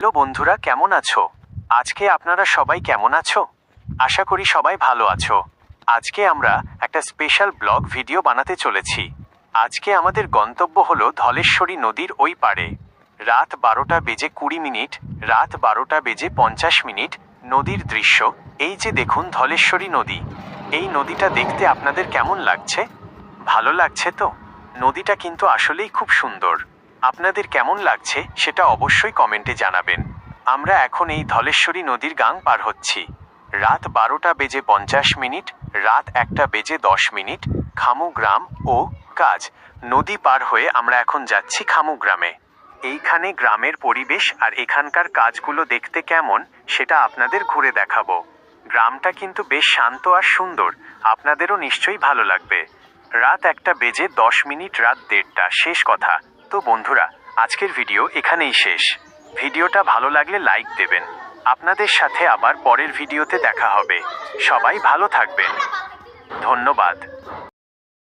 Hello বন্ধুরা, কেমন আছো? আজকে আপনারা সবাই কেমন আছো? আশা করি সবাই ভালো আছো। আজকে আমরা একটা স্পেশাল ব্লগ ভিডিও বানাতে চলেছি। আজকে আমাদের গন্তব্য হলো ধলেশ্বরী নদীর ওই পাড়ে। রাত 12:20 রাত 12:50 নদীর দৃশ্য। এই যে দেখুন ধলেশ্বরী নদী। এই নদীটা দেখতে আপনাদের কেমন লাগছে? ভালো লাগছে তো? নদীটা কিন্তু আসলেই খুব সুন্দর। আপনাদের কেমন লাগছে সেটা অবশ্যই কমেন্টে জানাবেন। আমরা এখন এই ধলেশ্বরী নদীর গাং পার হচ্ছি। রাত 12:50, রাত 1:10, খামু গ্রাম ও কাজ নদী পার হয়ে আমরা এখন যাচ্ছি খামু গ্রামে। এইখানে গ্রামের পরিবেশ আর এখানকার কাজগুলো দেখতে কেমন সেটা আপনাদের ঘুরে দেখাবো। গ্রামটা কিন্তু বেশ শান্ত আর সুন্দর, আপনাদেরও নিশ্চয়ই ভালো লাগবে। রাত 1:10, রাত 1:30, শেষ কথা। তো বন্ধুরা, আজকের ভিডিও এখানেই শেষ। ভিডিওটা ভালো লাগলে লাইক দেবেন। আপনাদের সাথে আবার পরের ভিডিওতে দেখা হবে। সবাই ভালো থাকবেন। ধন্যবাদ।